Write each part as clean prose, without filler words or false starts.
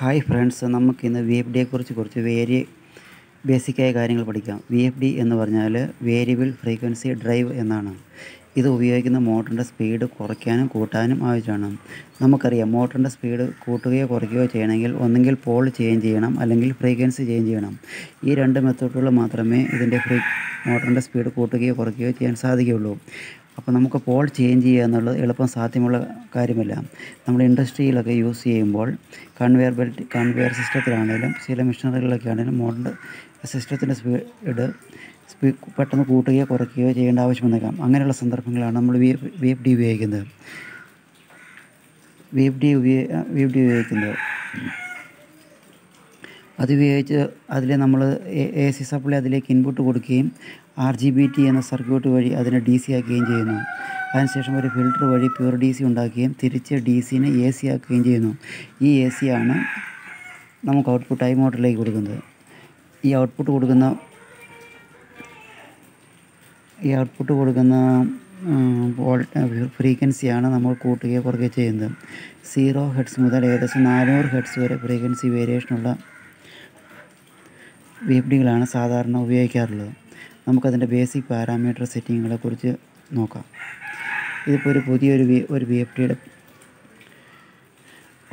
Hi friends, നമുക്കിന്ന് VFDയെക്കുറിച്ച് കുറച്ച് ബേസിക്കായ കാര്യങ്ങൾ പഠിക്കാം. VFD എന്ന് പറഞ്ഞാൽ വേരിയബിൾ ഫ്രീക്വൻസി ഡ്രൈവ് എന്നാണ്. ഇത് ഉപയോഗിക്കുന്ന മോട്ടറിൻ്റെ സ്പീഡ് കുറയ്ക്കാനും കൂട്ടാനും ആവശ്യമാണ്. നമുക്കറിയാം, മോട്ടറിൻ്റെ സ്പീഡ് കൂട്ടുകയോ കുറയ്ക്കുകയോ ചെയ്യണമെങ്കിൽ ഒന്നെങ്കിൽ പോൾ ചേഞ്ച് ചെയ്യണം, അല്ലെങ്കിൽ ഫ്രീക്വൻസി ചേഞ്ച് ചെയ്യണം. ഈ രണ്ട് മെത്തേഡുകൾ മാത്രമേ മോട്ടറിൻ്റെ സ്പീഡ് കൂട്ടുകയോ കുറയ്ക്കുകയോ ചെയ്യാൻ സാധിക്കുകയുള്ളൂ. അപ്പോൾ നമുക്ക് പോൾ ചേഞ്ച് ചെയ്യുക എന്നുള്ളത് എളുപ്പം സാധ്യമുള്ള കാര്യമല്ല. നമ്മൾ ഇൻഡസ്ട്രിയിലൊക്കെ യൂസ് ചെയ്യുമ്പോൾ കൺവെയർ സിസ്റ്റത്തിലാണെങ്കിലും ചില മെഷീനറികളിലൊക്കെ ആണെങ്കിലും മോട്ടറിൻ്റെ സിസ്റ്റത്തിൻ്റെ സ്പീഡ് പെട്ടെന്ന് കൂട്ടുകയോ കുറയ്ക്കുകയോ ചെയ്യേണ്ട ആവശ്യം വന്നേക്കാം. അങ്ങനെയുള്ള സന്ദർഭങ്ങളാണ് നമ്മൾ VFD ഉപയോഗിക്കുന്നത്. അതുപയോഗിച്ച് നമ്മൾ AC സപ്ലൈ അതിലേക്ക് ഇൻപുട്ട് കൊടുക്കുകയും RGBT എന്ന സർക്യൂട്ട് വഴി അതിനെ DC ആക്കുകയും ചെയ്യുന്നു. അതിനുശേഷം ഒരു ഫിൽട്ടർ വഴി പ്യൂർ DC ഉണ്ടാക്കുകയും തിരിച്ച് DCനെ AC ആക്കുകയും ചെയ്യുന്നു. ഈ AC ആണ് നമുക്ക് ഔട്ട്പുട്ടായി മോട്ടറിലേക്ക് കൊടുക്കുന്നത്. ഈ ഔട്ട്പുട്ട് കൊടുക്കുന്ന ഫ്രീക്വൻസിയാണ് നമ്മൾ കൂട്ടുകയോ കുറയ്ക്കുകയോ ചെയ്യുന്നത്. 0 ഹെർട്സ് മുതൽ ഏകദേശം 400 ഹെർട്സ് വരെ ഫ്രീക്വൻസി വേരിയേഷനുള്ള VFDകളാണ് സാധാരണ ഉപയോഗിക്കാറുള്ളത്. നമുക്കതിൻ്റെ ബേസിക് പാരാമീറ്റർ സെറ്റിങ്ങുകളെക്കുറിച്ച് നോക്കാം. ഇതിപ്പോൾ പുതിയൊരു VFDയുടെ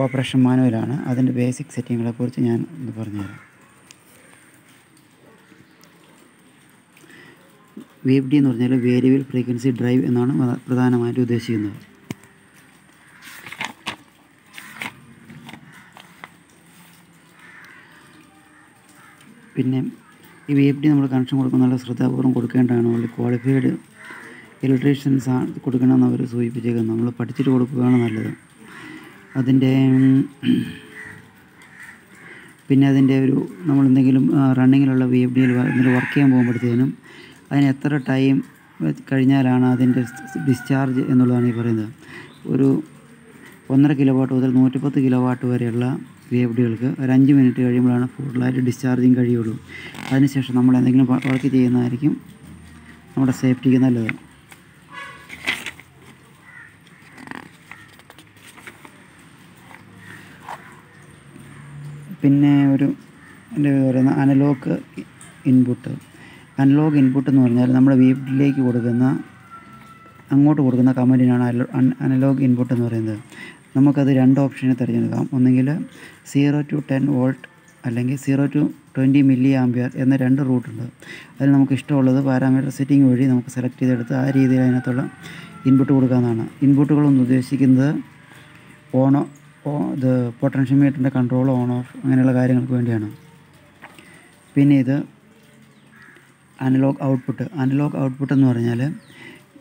ഓപ്പറേഷൻ മാനുവലാണ്. അതിൻ്റെ ബേസിക് സെറ്റിങ്ങുകളെക്കുറിച്ച് ഞാൻ ഒന്ന് പറഞ്ഞുതരാം. VFD എന്ന് പറഞ്ഞാൽ വേരിയബിൾ ഫ്രീക്വൻസി ഡ്രൈവ് എന്നാണ് പ്രധാനമായിട്ട് ഉദ്ദേശിക്കുന്നത്. പിന്നെ ഈ VFD നമ്മൾ കണക്ഷൻ കൊടുക്കുന്ന നല്ല ശ്രദ്ധാപൂർവ്വം കൊടുക്കേണ്ടതാണ്. വളരെ ക്വാളിഫൈഡ് ഇലക്ട്രീഷ്യൻസ് കൊടുക്കണമെന്ന് അവർ സൂചിപ്പിച്ചേക്കുന്നത്. നമ്മൾ പഠിച്ചിട്ട് കൊടുക്കുകയാണ് നല്ലത്. അതിൻ്റെ നമ്മൾ എന്തെങ്കിലും റണ്ണിങ്ങിലുള്ള VFDയിൽ വർക്ക് ചെയ്യാൻ പോകുമ്പോഴത്തേനും അതിന് എത്ര ടൈം കഴിഞ്ഞാലാണ് അതിൻ്റെ ഡിസ്ചാർജ് എന്നുള്ളതാണ് ഈ പറയുന്നത്. ഒരു 1.5 കിലോവാട്ട് മുതൽ 110 കിലോവാട്ട് വരെയുള്ള VFDകൾക്ക് ഒരു 5 മിനിറ്റ് കഴിയുമ്പോഴാണ് ഫുള്ളായിട്ട് ഡിസ്ചാർജിങ് കഴിയുള്ളൂ. അതിനുശേഷം നമ്മൾ എന്തെങ്കിലും വർക്ക് ചെയ്യുന്നതായിരിക്കും നമ്മുടെ സേഫ്റ്റിക്ക് നല്ലത്. പിന്നെ എന്താ പറയുന്ന അനലോഗ് ഇൻപുട്ട് എന്ന് പറഞ്ഞാൽ നമ്മുടെ VFDയിലേക്ക് അങ്ങോട്ട് കൊടുക്കുന്ന കമാൻഡിനാണ് അനലോഗ് ഇൻപുട്ട് എന്ന് പറയുന്നത്. നമുക്കത് 2 ഓപ്ഷനെ തിരഞ്ഞെടുക്കാം. ഒന്നെങ്കിൽ 0 to 10 വോൾട്ട് അല്ലെങ്കിൽ 0 to 20 മില്ലി ആംപിയർ എന്ന 2 റൂട്ടുണ്ട്. അതിൽ നമുക്ക് ഇഷ്ടമുള്ളത് പാരാമീറ്റർ സെറ്റിംഗ് വഴി നമുക്ക് സെലക്ട് ചെയ്തെടുത്ത് ആ രീതിയിൽ അതിനകത്തുള്ള ഇൻപുട്ട് കൊടുക്കാവുന്നതാണ്. ഇൻപുട്ടുകളൊന്നും ഉദ്ദേശിക്കുന്നത് പൊട്ടൻഷ്യോമീറ്ററിൻ്റെ കൺട്രോൾ ഓൺ ഓഫ് അങ്ങനെയുള്ള കാര്യങ്ങൾക്ക് വേണ്ടിയാണ്. പിന്നെ ഇത് അനലോഗ് ഔട്ട്പുട്ട് എന്ന് പറഞ്ഞാൽ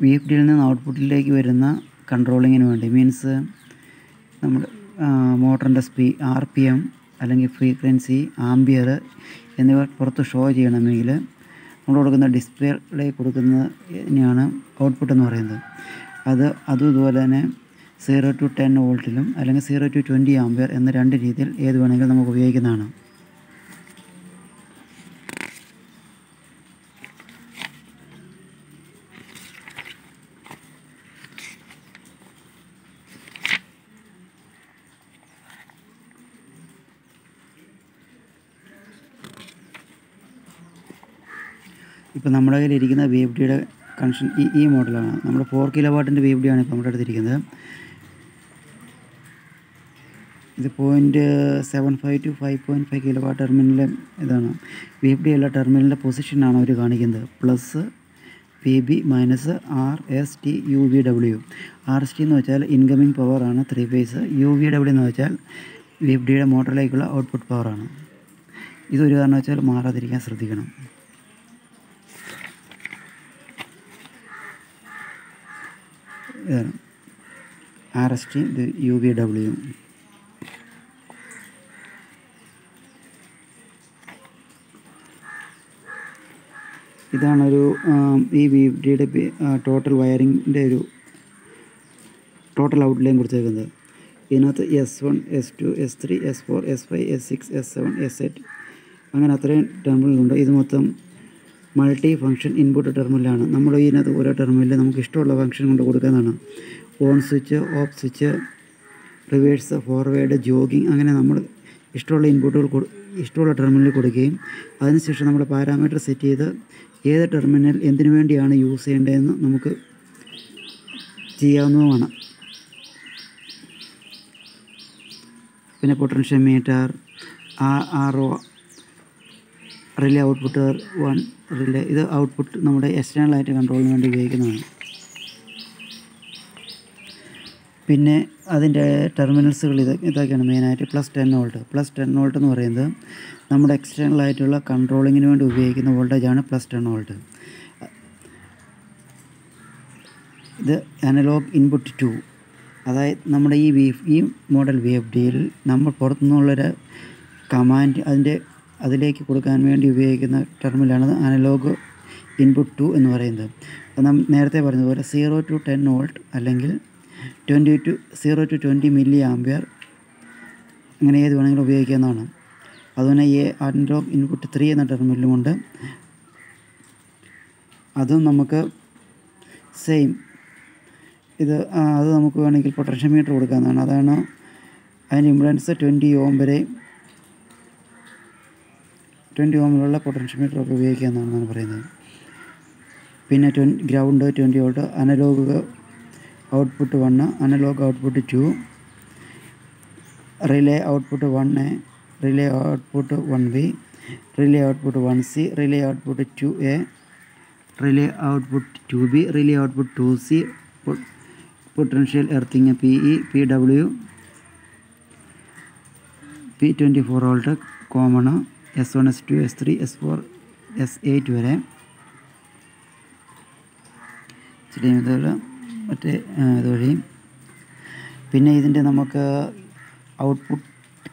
VFDയിൽ നിന്ന് ഔട്ട്പുട്ടിലേക്ക് വരുന്ന കൺട്രോളിങ്ങിന് വേണ്ടി, മീൻസ് നമ്മൾ മോട്ടറിൻ്റെ RPM അല്ലെങ്കിൽ ഫ്രീക്വൻസി, ആംബിയർ എന്നിവ പുറത്ത് ഷോ ചെയ്യണമെങ്കിൽ നമ്മൾ കൊടുക്കുന്ന ഡിസ്പ്ലേ കൊടുക്കുന്നതിനെയാണ് ഔട്ട്പുട്ട് എന്ന് പറയുന്നത്. അതുപോലെ തന്നെ 0 to 10 വോൾട്ടിലും അല്ലെങ്കിൽ 0 to 20 ആംപിയർ എന്ന 2 രീതിയിൽ ഏത് വേണമെങ്കിലും നമുക്ക് ഉപയോഗിക്കുന്നതാണ്. ഇപ്പോൾ നമ്മുടെ കയ്യിലിരിക്കുന്ന VFDയുടെ കണക്ഷൻ ഈ മോഡലാണ്. നമ്മുടെ 4 കിലോവാട്ടിൻ്റെ VFDയാണ് ഇപ്പോൾ നമ്മുടെ അടുത്തിരിക്കുന്നത്. ഇത് 0.75 to 5.5 കിലോവാട്ട് ടെർമിനലിലെ ഇതാണ്. VFD എല്ലാ ടെർമിനലിൻ്റെ പൊസിഷനാണ് അവർ കാണിക്കുന്നത്. Plus PB minus RST UVW. RST എന്ന് വെച്ചാൽ ഇൻകമിങ് പവറാണ് 3 ഫേസ്. UVW എന്ന് വെച്ചാൽ VFDയുടെ മോട്ടറിലേക്കുള്ള ഔട്ട്പുട്ട് പവറാണ്. ഇതൊരു കാരണവശാൽ മാറാതിരിക്കാൻ ശ്രദ്ധിക്കണം. RST, ഇത് UVW. ഇതാണ് ഈ VFDയുടെ ടോട്ടൽ വയറിങ്ങിൻ്റെ ടോട്ടൽ ഔട്ട്ലൈൻ കൊടുത്തേക്കുന്നത്. ഇതിനകത്ത് S1, S2, S3, S4, S5, S6, S7, S8 അങ്ങനെ അത്രയും ടെർമിനലുണ്ട്. ഇത് മൊത്തം മൾട്ടി ഫങ്ഷൻ ഇൻപുട്ട് ടെർമിനലാണ്. നമ്മൾ ഇതിനകത്ത് ഓരോ ടെർമിനലിൽ നമുക്ക് ഇഷ്ടമുള്ള ഫങ്ഷൻ കൊണ്ട് കൊടുക്കുന്നതാണ്. On switch, off switch, reverse, forward, jogging, അങ്ങനെ നമ്മൾ ഇഷ്ടമുള്ള ഇൻപുട്ടുകൾ ഇഷ്ടമുള്ള ടെർമിനലിൽ കൊടുക്കുകയും അതിനുശേഷം നമ്മൾ പാരാമീറ്റർ സെറ്റ് ചെയ്ത് ഏത് ടെർമിനൽ എന്തിനു വേണ്ടിയാണ് യൂസ് ചെയ്യേണ്ടതെന്ന് നമുക്ക് ചെയ്യാവുന്നതുമാണ്. പിന്നെ potentiometer, RO relay output 1 relay, ഇത് ഔട്ട്പുട്ട് നമ്മുടെ എക്സ്റ്റേണലായിട്ട് കൺട്രോളിന് വേണ്ടി ഉപയോഗിക്കുന്നതാണ്. പിന്നെ അതിൻ്റെ ടെർമിനൽസുകൾ ഇതൊക്കെയാണ് മെയിനായിട്ട്. +10 വോൾട്ട്. +10 വോൾട്ട് എന്ന് പറയുന്നത് നമ്മുടെ എക്സ്റ്റേണലായിട്ടുള്ള കൺട്രോളിങ്ങിന് വേണ്ടി ഉപയോഗിക്കുന്ന വോൾട്ടേജാണ് +10 വോൾട്ട്. ഇത് അനലോഗ് ഇൻപുട്ട് 2, അതായത് നമ്മുടെ ഈ മോഡൽ VFDയിൽ നമ്മൾ പുറത്തുനിന്നുള്ളൊരു കമാൻഡ് അതിലേക്ക് കൊടുക്കാൻ വേണ്ടി ഉപയോഗിക്കുന്ന ടെർമിനലാണ് അനലോഗ് ഇൻപുട്ട് 2 എന്ന് പറയുന്നത്. നാം നേരത്തെ പറഞ്ഞതുപോലെ 0 to 10 വോൾട്ട് അല്ലെങ്കിൽ 0 to 20 മില്ലി ആംപിയർ, അങ്ങനെ ഏത് വേണമെങ്കിലും ഉപയോഗിക്കാവുന്നതാണ്. അതുപോലെ അനലോഗ് ഇൻപുട്ട് 3 എന്ന ടെർമിനലുമുണ്ട്. അതും നമുക്ക് സെയിം അത് നമുക്ക് വേണമെങ്കിൽ പൊട്ടൻഷ്യോമീറ്റർ കൊടുക്കാവുന്നതാണ്. അതാണ് അതിൻ്റെ ഇംപെഡൻസ് 20 ഓം വരെ 20 ഓമിലുള്ള പൊട്ടൻഷ്യോമീറ്ററൊക്കെ ഉപയോഗിക്കാമെന്നാണ് പറയുന്നത്. പിന്നെ ground 20 volt, analogue output 1, analogue output 2, relay output 1A, relay output 1B, relay output 1C, relay output 2A, relay output 2B, relay output 2C, potential earthing PE, PW, P24 volt common, S1, S2, S3, S4, S8 വരെ. മറ്റേ ഇതുവഴി. പിന്നെ ഇതിൻ്റെ നമുക്ക് output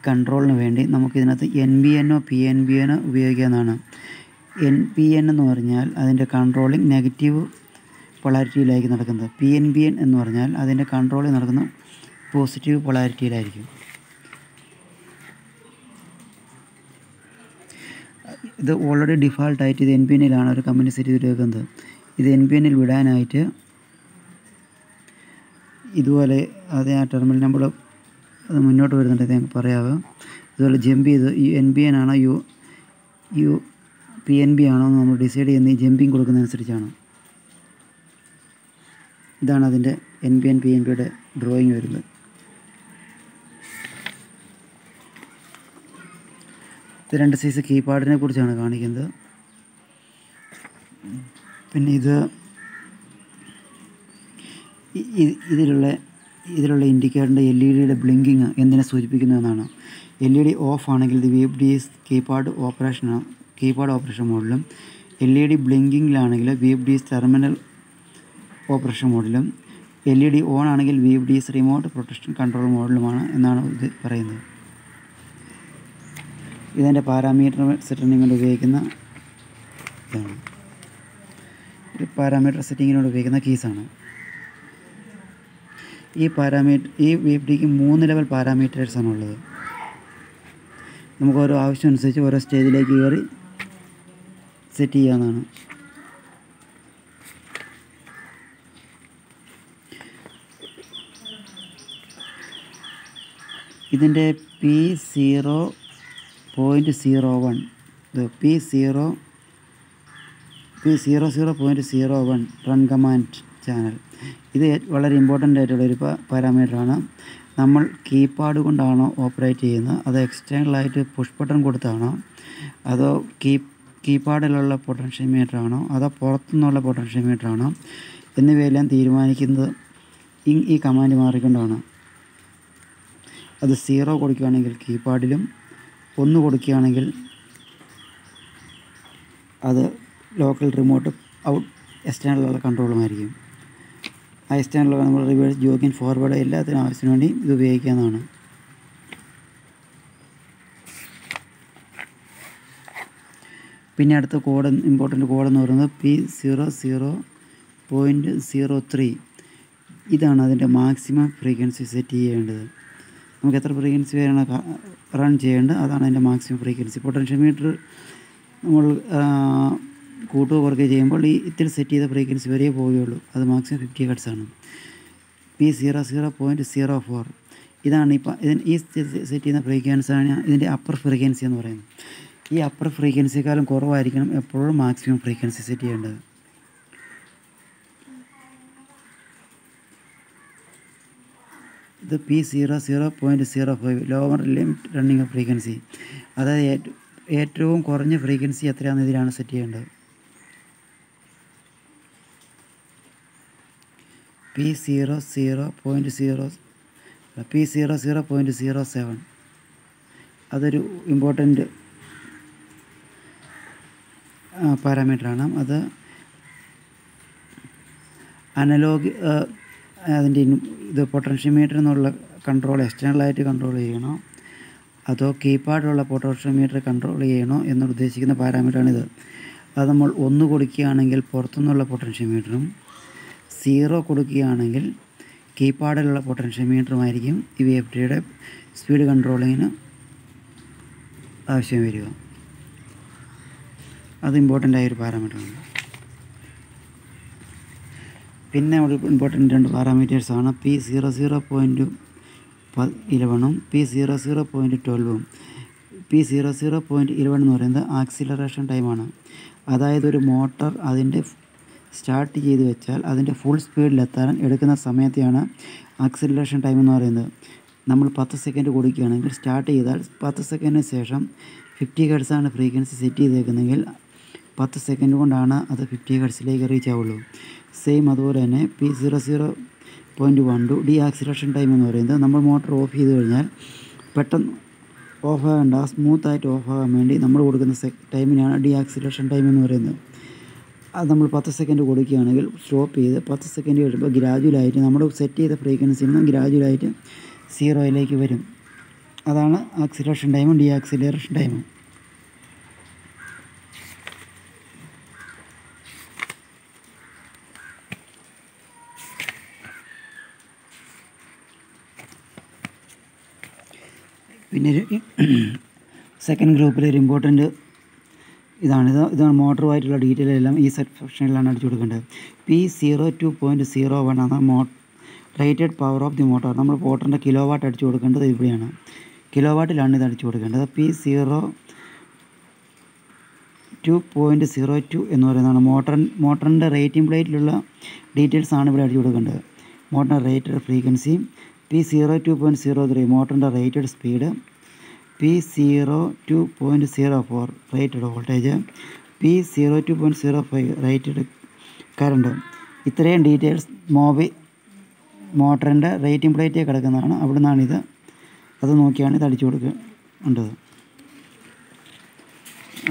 കൺട്രോളിന് വേണ്ടി നമുക്കിതിനകത്ത് NBNO PNBNO ഉപയോഗിക്കാവുന്നതാണ്. NPN എന്ന് പറഞ്ഞാൽ അതിൻ്റെ കൺട്രോളിങ് നെഗറ്റീവ് പൊളാരിറ്റിയിലായിരിക്കും നടക്കുന്നത്. PNBN എന്ന് പറഞ്ഞാൽ അതിൻ്റെ കൺട്രോളിൽ നടക്കുന്ന പോസിറ്റീവ് പൊളാരിറ്റിയിലായിരിക്കും. ഇത് ഓൾറെഡി ഡിഫാൾട്ടായിട്ട് ഇത് NPNലാണ് ഒരു കമ്പനി സെറ്റ് ചെയ്ത് വെക്കുന്നത്. ഇത് NPNൽ വിടാനായിട്ട് ഇതുപോലെ ആ ടെർമിനൽ നമ്പർ അത് മുന്നോട്ട് വരുന്നുണ്ട്, ഞങ്ങൾക്ക് പറയാമോ. ഇതുപോലെ ജമ്പ് ചെയ്ത് ഈ NBN ആണോ PNB ആണോ എന്ന് നമ്മൾ ഡിസൈഡ് ചെയ്യുന്ന ഈ ജമ്പിങ് കൊടുക്കുന്നതനുസരിച്ചാണ്. ഇതാണ് അതിൻ്റെ NBN PNBയുടെ ഡ്രോയിങ് വരുന്നത്. ഇത് 2 സൈസ് കീപാഡിനെ കുറിച്ചാണ് കാണിക്കുന്നത്. പിന്നെ ഇതിലുള്ള ഇൻഡിക്കേറ്ററിൻ്റെ LED ബ്ലിങ്കിങ് എന്തിനെ സൂചിപ്പിക്കുന്നു എന്നാണ്. LED ഓഫ് ആണെങ്കിൽ ഇത് VFD കീപാഡ് ഓപ്പറേഷൻ മോഡിലും, LED ബ്ലിങ്കിങ്ങിലാണെങ്കിൽ VFD ടെർമിനൽ ഓപ്പറേഷൻ മോഡിലും, LED ഓൺ ആണെങ്കിൽ VFD റിമോട്ട് പ്രൊട്ടക്ഷൻ കൺട്രോൾ മോഡിലുമാണ് എന്നാണ് ഇത് പറയുന്നത്. ഇതിൻ്റെ പാരാമീറ്റർ സെറ്റിങ്ങിന് വേണ്ടി ഉപയോഗിക്കുന്ന ഇതാണ്. ഒരു പാരാമീറ്റർ സെറ്റിങ്ങിനോട് ഉപയോഗിക്കുന്ന കീസാണ്. ഈ VFDക്ക് 3 ലെവൽ പാരാമീറ്റേഴ്സാണ് ഉള്ളത്. നമുക്ക് ഓരോ ആവശ്യം അനുസരിച്ച് ഓരോ സ്റ്റേജിലേക്ക് കയറി സെറ്റ് ചെയ്യാവുന്നതാണ്. ഇതിൻ്റെ P00.01 P00.01 run command channel. ഇത് വളരെ ഇമ്പോർട്ടൻ്റ് ആയിട്ടുള്ളൊരു പാരാമീറ്ററാണ്. നമ്മൾ കീപാഡ് കൊണ്ടാണോ ഓപ്പറേറ്റ് ചെയ്യുന്നത്, അതോ എക്സ്റ്റേണലായിട്ട് പുഷ് ബട്ടൺ കൊടുത്താണോ, അതോ കീപാഡിലുള്ള പൊട്ടൻഷ്യോമീറ്ററാണോ, അതോ പുറത്തുനിന്നുള്ള പൊട്ടൻഷ്യോമീറ്ററാണോ എന്നിവയെല്ലാം തീരുമാനിക്കുന്നത് ഈ കമാൻഡ് മാറിക്കൊണ്ടാണ്. അത് 0 കൊടുക്കുകയാണെങ്കിൽ കീപാഡിലും, 1 കൊടുക്കുകയാണെങ്കിൽ അത് ലോക്കൽ റിമോട്ട് എക്സ്റ്റേണലുള്ള കൺട്രോളുമായിരിക്കും. ആ എക്സ്റ്റേണലുള്ള നമ്മൾ റിവേഴ്സ്, ജോഗിൻ, ഫോർവേഡ് എല്ലാത്തിനും ആവശ്യത്തിന് വേണ്ടി ഇത് ഉപയോഗിക്കാവുന്നതാണ്. പിന്നെ അടുത്ത ഇമ്പോർട്ടൻ്റ് കോഡെന്ന് പറയുന്നത് P00.03. ഇതാണ് അതിൻ്റെ മാക്സിമം ഫ്രീക്വൻസി സെറ്റ് ചെയ്യേണ്ടത്. നമുക്ക് എത്ര ഫ്രീക്വൻസി വരെയാണ് റൺ ചെയ്യേണ്ടത്, അതാണ് അതിൻ്റെ മാക്സിമം ഫ്രീക്വൻസി. പൊട്ടൻഷ്യോമീറ്റർ നമ്മൾ കൂട്ടുകയോ കുറയ്ക്കുകയോ ചെയ്യുമ്പോൾ ഇത്തിരി സെറ്റ് ചെയ്ത ഫ്രീക്വൻസി വരെയേ പോവുകയുള്ളൂ. അത് മാക്സിമം 50 ഹെർട്സ് ആണ്. P00.04. ഇതാണ് ഈ സെറ്റ് ചെയ്യുന്ന ഫ്രീക്വൻസിയാണ് ഇതിൻ്റെ അപ്പർ ഫ്രീക്വൻസി എന്ന് പറയുന്നത്. ഈ അപ്പർ ഫ്രീക്വൻസിയേക്കാളും കുറവായിരിക്കണം എപ്പോഴും മാക്സിമം ഫ്രീക്വൻസി സെറ്റ് ചെയ്യേണ്ടത്. ഇത് P00.05 lower limit running frequency, അതായത് ഏറ്റവും കുറഞ്ഞ ഫ്രീക്വൻസി എത്രയാണെന്ന് ഇതിലാണ് സെറ്റ് ചെയ്യേണ്ടത്. P00.07 അതൊരു ഇമ്പോർട്ടൻ്റ് പാരാമീറ്ററാണ്. അത് അനലോഗ് അതിൻ്റെ ഇത് പൊട്ടൻഷ്യോമീറ്റർ എന്നുള്ള കൺട്രോൾ എക്സ്റ്റേണലായിട്ട് കൺട്രോൾ ചെയ്യണോ അതോ കീപാഡുള്ള പൊട്ടൻഷ്യോമീറ്റർ കൺട്രോൾ ചെയ്യണോ എന്ന് ഉദ്ദേശിക്കുന്ന പാരാമീറ്ററാണിത്. അത് നമ്മൾ 1 കൊടുക്കുകയാണെങ്കിൽ പുറത്തുനിന്നുള്ള പൊട്ടൻഷ്യോമീറ്ററും 0 കൊടുക്കുകയാണെങ്കിൽ കീപാഡിലുള്ള പൊട്ടൻഷ്യോമീറ്ററുമായിരിക്കും ഈ VFDയുടെ സ്പീഡ് കൺട്രോളിങ്ങിന് ആവശ്യം വരിക. അത് ഇമ്പോർട്ടൻ്റ് ആയൊരു പാരാമീറ്ററാണ്. പിന്നെ ഒരു ഇമ്പോർട്ടൻ്റ് 2 പാരാമീറ്റേഴ്സാണ് P00.11 P00.12. P00.11 എന്ന് പറയുന്നത് ആക്സിലറേഷൻ ടൈമാണ്. അതായത് ഒരു മോട്ടർ അതിൻ്റെ സ്റ്റാർട്ട് ചെയ്ത് വെച്ചാൽ അതിൻ്റെ ഫുൾ സ്പീഡിലെത്താൻ എടുക്കുന്ന സമയത്തെയാണ് ആക്സിലറേഷൻ ടൈം എന്ന് പറയുന്നത്. നമ്മൾ 10 സെക്കൻഡ് കൊടുക്കുകയാണെങ്കിൽ സ്റ്റാർട്ട് ചെയ്താൽ 10 സെക്കൻഡിന് ശേഷം 50 ഹെർട്സാണ് ഫ്രീക്വൻസി സെറ്റ് ചെയ്തേക്കുന്നതെങ്കിൽ 10 സെക്കൻഡ് കൊണ്ടാണ് അത് 50 ഹെർട്സിലേക്ക് റീച്ച് ആവുള്ളൂ. സെയിം അതുപോലെ തന്നെ P00.12 ഡി ആക്സിലറേഷൻ ടൈം എന്ന് പറയുന്നത് നമ്മൾ മോട്ടർ ഓഫ് ചെയ്ത് കഴിഞ്ഞാൽ പെട്ടെന്ന് ഓഫാകേണ്ട, സ്മൂത്തായിട്ട് ഓഫാകാൻ വേണ്ടി നമ്മൾ കൊടുക്കുന്ന ടൈമിനാണ് ഡി ആക്സിലറേഷൻ ടൈം എന്ന് പറയുന്നത്. അത് നമ്മൾ 10 സെക്കൻഡ് കൊടുക്കുകയാണെങ്കിൽ സ്റ്റോപ്പ് ചെയ്ത് 10 സെക്കൻഡ് കഴിയുമ്പോൾ ഗ്രാജുവലായിട്ട് നമ്മൾ സെറ്റ് ചെയ്ത ഫ്രീക്വൻസിയിൽ നിന്ന് ഗ്രാജുവലായിട്ട് 0യിലേക്ക് വരും. അതാണ് ആക്സിലറേഷൻ ടൈമും ഡി ആക്സിലറേഷൻ ടൈമും. പിന്നെ സെക്കൻഡ് ഗ്രൂപ്പിലൊരു ഇമ്പോർട്ടൻ്റ് ഇതാണ് മോട്ടറുമായിട്ടുള്ള ഡീറ്റെയിൽ എല്ലാം ഈ സെക്ഷനിലാണ് അടിച്ചു കൊടുക്കേണ്ടത്. P02.01 ആണ് rated power of the motor. നമ്മൾ മോട്ടറിൻ്റെ കിലോ വാട്ട് അടിച്ചു കൊടുക്കേണ്ടത് ഇവിടെയാണ്. കിലോ വാട്ടിലാണ് ഇത് അടിച്ചു കൊടുക്കേണ്ടത്. P02.02 എന്ന് പറയുന്നതാണ് മോട്ടറിൻ്റെ റേറ്റിംഗ് പ്ലേറ്റിലുള്ള ഡീറ്റെയിൽസാണ് ഇവിടെ അടിച്ചു കൊടുക്കേണ്ടത്. മോട്ടറിൻ്റെ റേറ്റഡ് ഫ്രീക്വൻസി, P02.03 മോട്ടറിൻ്റെ rated speed, P02.04 rated voltage, P02.05 rated current. ഇത്രയും ഡീറ്റെയിൽസ് മോട്ടറിൻ്റെ റേറ്റിംഗ് പ്ലേറ്റിൽ കിടക്കുന്നതാണ്. അവിടെ നിന്നാണിത്, അത് നോക്കിയാണ് ഇത് അടിച്ചു കൊടുക്കേണ്ടത്.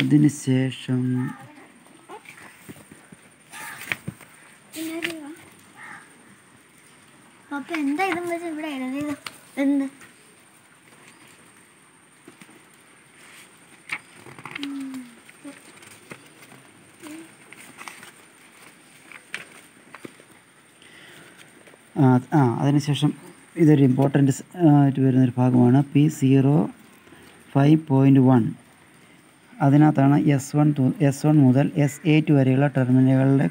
അതിനുശേഷം എന്താ ഇതെന്ന് ഇവിടെ എഴുതിയത് എന്ത് അതിനുശേഷം ഇതൊരു ഇമ്പോർട്ടൻ്റ് ആയിട്ട് വരുന്നൊരു ഭാഗമാണ് P05.1. അതിനകത്താണ് S1 മുതൽ S8 വരെയുള്ള ടെർമിനലുകളുടെ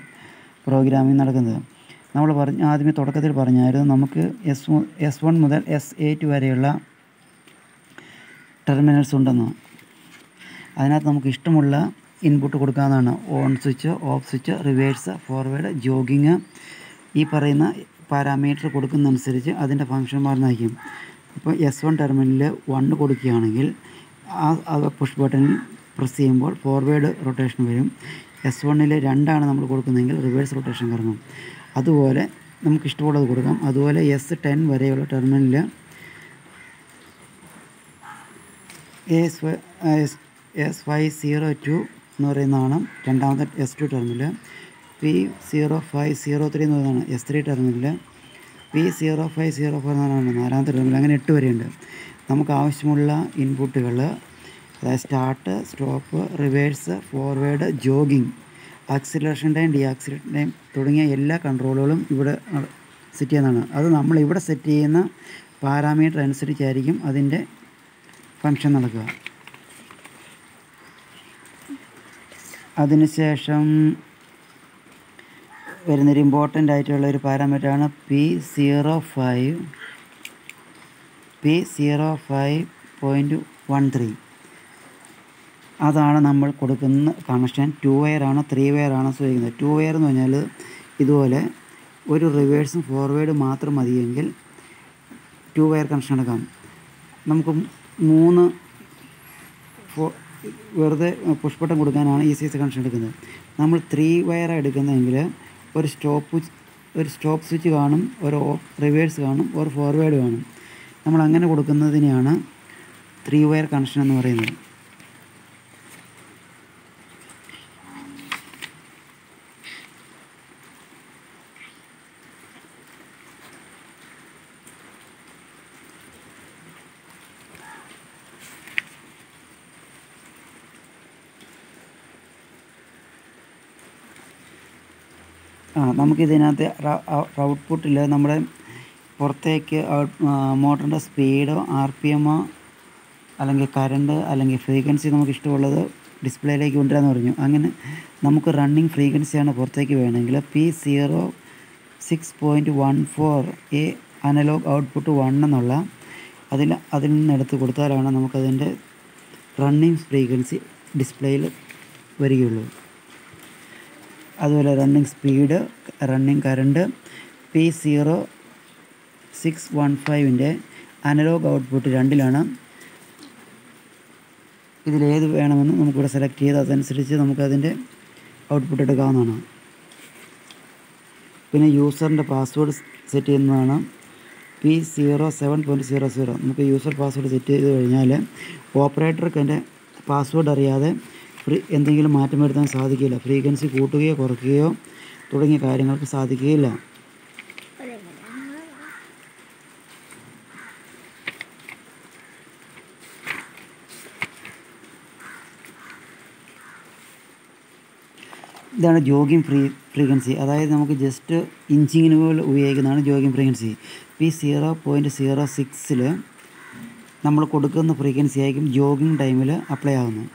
പ്രോഗ്രാമിംഗ് നടക്കുന്നത്. നമ്മൾ ആദ്യമേ തുടക്കത്തിൽ പറഞ്ഞായിരുന്നു നമുക്ക് S1 മുതൽ S8 വരെയുള്ള ടെർമിനൽസ് ഉണ്ടെന്ന്. അതിനകത്ത് നമുക്ക് ഇഷ്ടമുള്ള ഇൻപുട്ട് കൊടുക്കാവുന്നതാണ്. On switch, off switch, reverse, forward, jogging. ഈ പറയുന്ന പാരാമീറ്റർ കൊടുക്കുന്നതനുസരിച്ച് അതിൻ്റെ ഫങ്ഷൻ മാറുന്നതായിരിക്കും. ഇപ്പോൾ S1 ടെർമിനലിൽ 1 കൊടുക്കുകയാണെങ്കിൽ ആ പുഷ് ബട്ടണിൽ പ്രസ് ചെയ്യുമ്പോൾ ഫോർവേഡ് റൊട്ടേഷൻ വരും. S1ൽ 2 നമ്മൾ കൊടുക്കുന്നതെങ്കിൽ റിവേഴ്സ് റൊട്ടേഷൻ കറങ്ങും. അതുപോലെ നമുക്ക് ഇഷ്ടമുള്ളത് കൊടുക്കാം. അതുപോലെ S10 വരെയുള്ള ടെർമിനലിൽ S502 എന്ന് പറയുന്നതാണ് രണ്ടാമത്തെ S2 ടെർമിനൽ. P0503 എന്ന് പറയുന്നതാണ് S3 ടെർമിനൽ. P0504 എന്നാണ് നാലാമത്തെ ടെർമിനൽ. അങ്ങനെ 8 വരെയുണ്ട്. നമുക്ക് ആവശ്യമുള്ള ഇൻപുട്ടുകൾ, അതായത് start, stop, reverse, forward, jogging, acceleration time, D acceleration time തുടങ്ങിയ എല്ലാ കൺട്രോളുകളും ഇവിടെ സെറ്റ് ചെയ്യുന്നതാണ്. അത് നമ്മൾ ഇവിടെ സെറ്റ് ചെയ്യുന്ന പാരാമീറ്റർ അനുസരിച്ചായിരിക്കും അതിൻ്റെ ഫങ്ഷൻ നടക്കുക. അതിനുശേഷം വരുന്നൊരു ഇമ്പോർട്ടൻ്റ് ആയിട്ടുള്ള ഒരു പാരാമീറ്ററാണ് P05. P05.13. അതാണ് നമ്മൾ കൊടുക്കുന്ന കണക്ഷൻ. 2 വയർ ആണോ 3 വയർ ആണോ ചോദിക്കുന്നത്. 2 വയർ എന്ന് പറഞ്ഞാൽ ഇതുപോലെ ഒരു റിവേഴ്സും ഫോർവേഡ് മാത്രം മതിയെങ്കിൽ 2 വയർ കണക്ഷൻ എടുക്കാം. നമുക്ക് 3 വെറുതെ പുഷ് ബട്ടൺ കൊടുക്കാനാണ് ECS കണക്ഷൻ എടുക്കുന്നത്. നമ്മൾ 3 വയറാണ് എടുക്കുന്നതെങ്കിൽ ഒരു സ്റ്റോപ്പ് സ്വിച്ച് കാണും, ഒരു റിവേഴ്സ് കാണും, ഒരു ഫോർവേഡ് കാണും. നമ്മൾ അങ്ങനെ കൊടുക്കുന്നതിനെയാണ് 3 വയർ കണക്ഷൻ എന്ന് പറയുന്നത്. നമുക്കിതിനകത്ത് ഔട്ട്പുട്ടിൽ നമ്മുടെ പുറത്തേക്ക് മോട്ടറിൻ്റെ സ്പീഡോ RPM അല്ലെങ്കിൽ കറണ്ട് അല്ലെങ്കിൽ ഫ്രീക്വൻസി നമുക്ക് ഇഷ്ടമുള്ളത് ഡിസ്പ്ലേയിലേക്ക് കൊണ്ടുവരാമെന്ന് പറഞ്ഞു. അങ്ങനെ നമുക്ക് റണ്ണിങ് ഫ്രീക്വൻസിയാണ് പുറത്തേക്ക് വേണമെങ്കിൽ P06.14 അനലോഗ് ഔട്ട്പുട്ട് 1 എന്നുള്ള അതിൽ നിന്ന് എടുത്ത് കൊടുത്താലാണ് നമുക്കതിൻ്റെ റണ്ണിങ് ഫ്രീക്വൻസി ഡിസ്പ്ലേയിൽ വരികയുള്ളൂ. അതുപോലെ running speed, running current P0615 analogue output 2 ഇതിലേത് വേണമെന്ന് നമുക്കിവിടെ സെലക്ട് ചെയ്ത് അതനുസരിച്ച് നമുക്കതിൻ്റെ ഔട്ട്പുട്ട് എടുക്കാവുന്നതാണ്. പിന്നെ യൂസറിൻ്റെ പാസ്വേഡ് സെറ്റ് ചെയ്യുന്നതാണ് P07.00. നമുക്ക് യൂസർ പാസ്വേഡ് സെറ്റ് ചെയ്ത് കഴിഞ്ഞാൽ ഓപ്പറേറ്റർക്ക് അതിൻ്റെ പാസ്വേഡ് അറിയാതെ എന്തെങ്കിലും മാറ്റം വരുത്താൻ സാധിക്കില്ല. ഫ്രീക്വൻസി കൂട്ടുകയോ കുറയ്ക്കുകയോ തുടങ്ങിയ കാര്യങ്ങൾക്ക് സാധിക്കുകയില്ല. ഇതാണ് ജോഗിങ് ഫ്രീക്വൻസി. അതായത് നമുക്ക് ജസ്റ്റ് ഇഞ്ചിങ്ങിന് പോലെ ഉപയോഗിക്കുന്നതാണ് ജോഗിങ് ഫ്രീക്വൻസി. P0.06 നമ്മൾ കൊടുക്കുന്ന ഫ്രീക്വൻസി ആയിരിക്കും ജോഗിങ് ടൈമിൽ അപ്ലൈ ആകുന്നത്.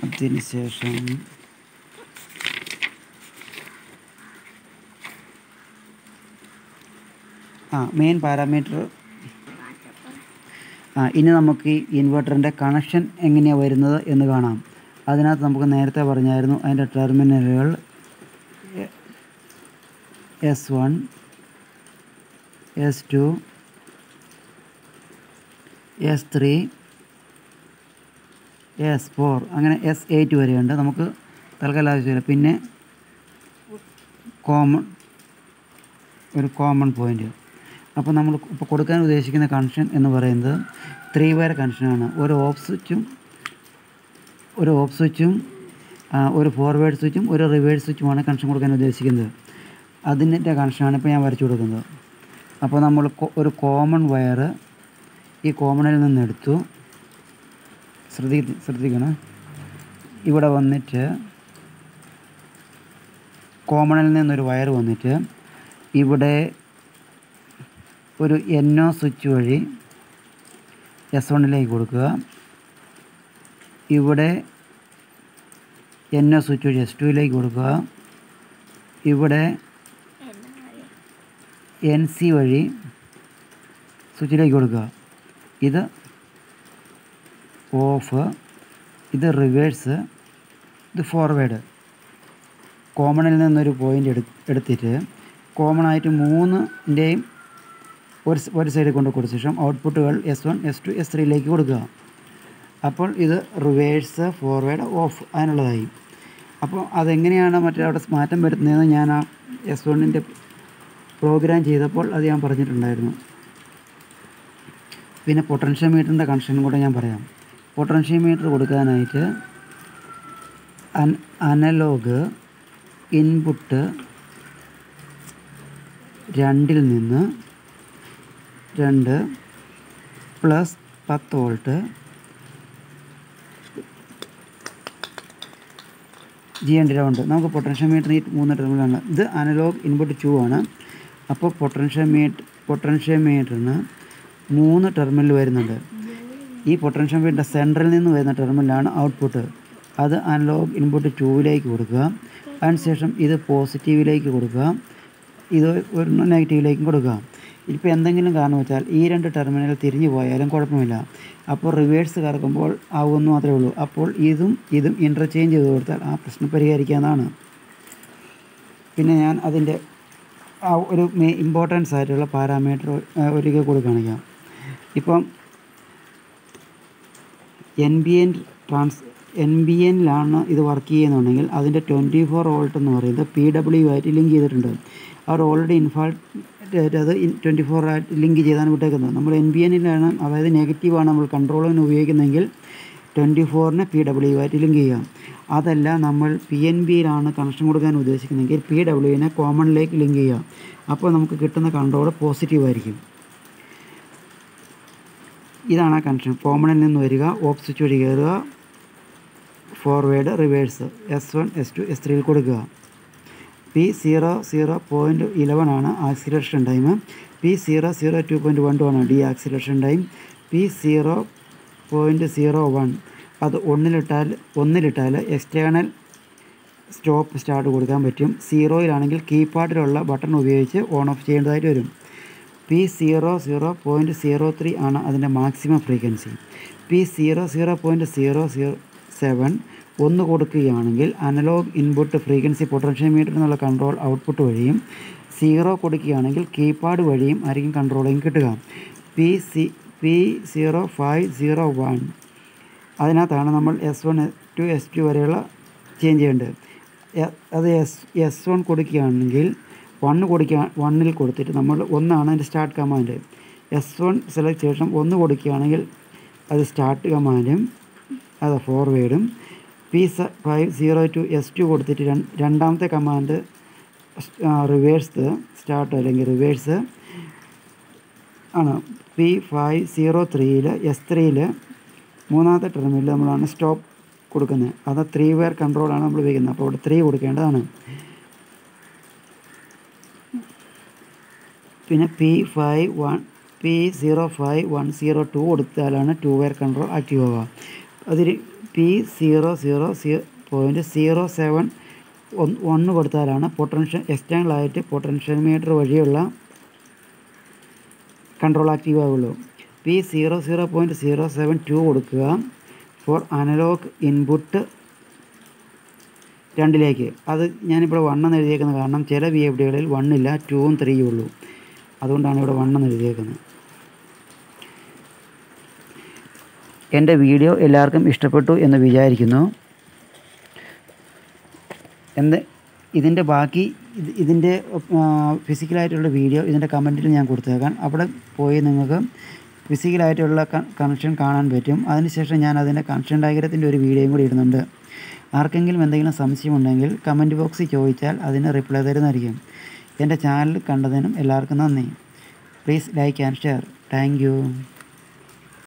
അതിനുശേഷം മെയിൻ പാരാമീറ്റർ. ഇനി നമുക്ക് ഈ ഇൻവെർട്ടറിൻ്റെ കണക്ഷൻ എങ്ങനെയാണ് വരുന്നത് എന്ന് കാണാം. അതിനകത്ത് നമുക്ക് നേരത്തെ പറഞ്ഞായിരുന്നു അതിൻ്റെ ടെർമിനലുകൾ S1, S2, S3, S4 അങ്ങനെ S8 വരെയുണ്ട്. നമുക്ക് തൽക്കാലം ആവശ്യമില്ല. പിന്നെ ഒരു കോമൺ പോയിൻ്റ്. അപ്പോൾ നമ്മൾ ഇപ്പോൾ കൊടുക്കാൻ ഉദ്ദേശിക്കുന്ന കണക്ഷൻ എന്ന് പറയുന്നത് 3 വയർ കണക്ഷനാണ്. ഒരു ഓഫ് സ്വിച്ചും ഒരു ഫോർവേഡ് സ്വിച്ചും ഒരു റിവേഴ്സ് സ്വിച്ചുമാണ് കണക്ഷൻ കൊടുക്കാൻ ഉദ്ദേശിക്കുന്നത്. അതിൻ്റെ കണക്ഷനാണ് ഇപ്പോൾ ഞാൻ വരച്ചു കൊടുക്കുന്നത്. അപ്പോൾ നമ്മൾ ഒരു കോമൺ വയർ ഈ കോമണിൽ നിന്ന് എടുത്തു. ശ്രദ്ധിക്കണം, ഇവിടെ വന്നിട്ട് കോമണിൽ നിന്നൊരു വയർ വന്നിട്ട് ഇവിടെ ഒരു NO സ്വിച്ച് വഴി S1 കൊടുക്കുക. ഇവിടെ NO സ്വിച്ച് വഴി S2 കൊടുക്കുക. ഇവിടെ NC വഴി സ്വിച്ചിലേക്ക് കൊടുക്കുക. ഇത് ഓഫ്, ഇത് റിവേഴ്സ്, ഇത് ഫോർവേഡ്. കോമണിൽ നിന്നൊരു പോയിൻ്റ് എടുത്തിട്ട് കോമണായിട്ട് 3ൻ്റെയും ഒരു സൈഡിൽ കൊണ്ട് കൊടുത്ത ശേഷം ഔട്ട്പുട്ടുകൾ S1, S2, S3 കൊടുക്കുക. അപ്പോൾ ഇത് റിവേഴ്സ്, ഫോർവേഡ്, ഓഫ് അതിനുള്ളതായി. അപ്പോൾ അതെങ്ങനെയാണ് അവിടെ മാറ്റം വരുത്തുന്നതെന്ന് ഞാൻ ആ S1 പ്രോഗ്രാം ചെയ്തപ്പോൾ അത് ഞാൻ പറഞ്ഞിട്ടുണ്ടായിരുന്നു. പിന്നെ പൊട്ടൻഷ്യോ മീറ്ററിൻ്റെ കണക്ഷനും കൂടെ ഞാൻ പറയാം. പൊട്ടൻഷ്യോ മീറ്റർ കൊടുക്കാനായിട്ട് അനലോഗ് ഇൻപുട്ട് 2 നിന്ന് 2 പ്ലസ് 10 വോൾട്ട് ചെയ്യേണ്ടതുണ്ട്. നമുക്ക് പൊട്ടൻഷ്യോ മീറ്റർ ഈ 3 ടെർമിനലാണ്. ഇത് അനലോഗ് ഇൻപുട്ട് 2 ആണ്. അപ്പോൾ പൊട്ടൻഷ്യോ മീറ്ററിന് 3 ടെർമിനൽ വരുന്നുണ്ട്. ഈ പൊട്ടൻഷ്യോമീറ്ററിൻ്റെ സെൻറ്ററിൽ നിന്ന് വരുന്ന ടെർമിനലാണ് ഔട്ട്പുട്ട്. അത് അനലോഗ് ഇൻപുട്ട് 2-ലേക്ക് കൊടുക്കുക. അതിനുശേഷം ഇത് പോസിറ്റീവിലേക്ക് കൊടുക്കുക, ഇത് ഒരു നെഗറ്റീവിലേക്കും കൊടുക്കുക. ഇപ്പോൾ എന്തെങ്കിലും കാരണം വെച്ചാൽ ഈ 2 ടെർമിനൽ തിരിഞ്ഞു പോയാലും കുഴപ്പമില്ല. അപ്പോൾ റിവേഴ്സ് കറക്കുമ്പോൾ ആവുമെന്ന് മാത്രമേ ഉള്ളൂ. അപ്പോൾ ഇതും ഇൻ്റർചേഞ്ച് ചെയ്ത് കൊടുത്താൽ ആ പ്രശ്നം പരിഹരിക്കാവുന്നതാണ്. പിന്നെ ഞാൻ അതിൻ്റെ ഒരു ഇമ്പോർട്ടൻസ് ആയിട്ടുള്ള പാരാമീറ്റർ ഒരിക്കൽ കൂടി കാണിക്കാം. ഇപ്പം NBNലാണ് ഇത് വർക്ക് ചെയ്യുന്നുണ്ടെങ്കിൽ അതിൻ്റെ 24 വോൾട്ട് എന്ന് പറയുന്നത് PW ആയിട്ട് ലിങ്ക് ചെയ്തിട്ടുണ്ട്. അവർ ഓൾറെഡി അത് 24 ആയിട്ട് ലിങ്ക് ചെയ്താണ് വിട്ടേക്കുന്നത്. നമ്മൾ NBNലാണ്, അതായത് നെഗറ്റീവാണ് നമ്മൾ കൺട്രോളിന് ഉപയോഗിക്കുന്നതെങ്കിൽ 24നെ PW ആയിട്ട് ലിങ്ക് ചെയ്യാം. അതല്ല നമ്മൾ PNBയിലാണ് കണക്ഷൻ കൊടുക്കാൻ ഉദ്ദേശിക്കുന്നതെങ്കിൽ PWനെ കോമണിലേക്ക് ലിങ്ക് ചെയ്യാം. അപ്പോൾ നമുക്ക് കിട്ടുന്ന കൺട്രോൾ പോസിറ്റീവായിരിക്കും. ഇതാണ് ആ കണക്ഷൻ. കോമണിൽ നിന്ന് വരിക, ഓഫ് സ്വിച്ച് വഴി കയറുക, ഫോർവേഡ് റിവേഴ്സ് S1 S2 S3യിൽ കൊടുക്കുക. P00.11 ആണ് ആക്സിലറേഷൻ ടൈം. P002.12 ആണ് ഡി ആക്സിലറേഷൻ ടൈം. P0.01 അത് ഒന്നിലിട്ടാൽ എക്സ്റ്റേണൽ സ്റ്റോപ്പ് സ്റ്റാർട്ട് കൊടുക്കാൻ പറ്റും. 0-യിലാണെങ്കിൽ കീപാഡിലുള്ള ബട്ടൺ ഉപയോഗിച്ച് ഓൺ ഓഫ് ചെയ്യേണ്ടതായിട്ട് വരും. P00.03 ആണ് അതിൻ്റെ മാക്സിമം ഫ്രീക്വൻസി. P00.007 1 കൊടുക്കുകയാണെങ്കിൽ അനലോഗ് ഇൻപുട്ട് ഫ്രീക്വൻസി പൊട്ടൻഷ്യോമീറ്ററിൽ നിന്നുള്ള കൺട്രോൾ ഔട്ട്പുട്ട് വഴിയും, 0 കൊടുക്കുകയാണെങ്കിൽ കീപാഡ് വഴിയും ആയിരിക്കും കൺട്രോളിങ് കിട്ടുക. P0501 അതിനകത്താണ് നമ്മൾ S1 to S2 വരെയുള്ള ചേഞ്ച് ചെയ്യേണ്ടത്. അത് S1 കൊടുക്കുകയാണെങ്കിൽ 1ൽ കൊടുത്തിട്ട് നമ്മൾ 1 ആണ് അതിൻ്റെ സ്റ്റാർട്ട് കമാൻഡ്. S1 സെലക്ട് ശേഷം 1 കൊടുക്കുകയാണെങ്കിൽ അത് സ്റ്റാർട്ട് കമാൻഡും അത് ഫോർവേഡും. P50 S2 കൊടുത്തിട്ട് രണ്ടാമത്തെ കമാൻഡ് റിവേഴ്സ് സ്റ്റാർട്ട് അല്ലെങ്കിൽ റിവേഴ്സ് ആണ്. P503 S3 മൂന്നാമത്തെ ടെർമിനൽ നമ്മളാണ് സ്റ്റോപ്പ് കൊടുക്കുന്നത്. അത് 3 വയർ കൺട്രോളാണ് നമ്മൾ ഉപയോഗിക്കുന്നത്. അപ്പോൾ ഇവിടെ 3 കൊടുക്കേണ്ടതാണ്. പിന്നെ P05102 കൊടുത്താലാണ് 2 വയർ കൺട്രോൾ ആക്റ്റീവ് ആവുക. അതിൽ P00.07 1 കൊടുത്താലാണ് എക്സ്റ്റേണലായിട്ട് പൊട്ടൻഷ്യോമീറ്റർ വഴിയുള്ള കൺട്രോൾ ആക്റ്റീവ് ആവുള്ളൂ. P00.072 കൊടുക്കുക ഫോർ അനലോഗ് ഇൻപുട്ട് 2ലേക്ക്. അത് ഞാനിവിടെ 1 എന്ന് എഴുതിയേക്കുന്നത് കാരണം ചില VFDകളിൽ 1 ഇല്ല, 2ഉം 3ഉം ഉള്ളൂ. അതുകൊണ്ടാണ് ഇവിടെ 1 എന്ന് എഴുതിയേക്കുന്നത്. എൻ്റെ വീഡിയോ എല്ലാവർക്കും ഇഷ്ടപ്പെട്ടു എന്ന് വിചാരിക്കുന്നു. ഇതിൻ്റെ ബാക്കി ഇതിൻ്റെ ഫിസിക്കലായിട്ടുള്ള വീഡിയോ ഇതിൻ്റെ കമൻറ്റിൽ ഞാൻ കൊടുത്തേക്കാം. അവിടെ പോയി നിങ്ങൾക്ക് ഫിസിക്കലായിട്ടുള്ള കണക്ഷൻ കാണാൻ പറ്റും. അതിനുശേഷം ഞാൻ അതിൻ്റെ കണക്ഷൻ ഡയഗ്രത്തിൻ്റെ ഒരു വീഡിയോയും കൂടി ഇടുന്നുണ്ട്. ആർക്കെങ്കിലും എന്തെങ്കിലും സംശയമുണ്ടെങ്കിൽ കമൻറ്റ് ബോക്സിൽ ചോദിച്ചാൽ അതിന് റിപ്ലൈ തരുന്നതായിരിക്കും. എൻ്റെ ചാനൽ കണ്ടതിനും എല്ലാവർക്കും നന്ദി. Please like and share. Thank you.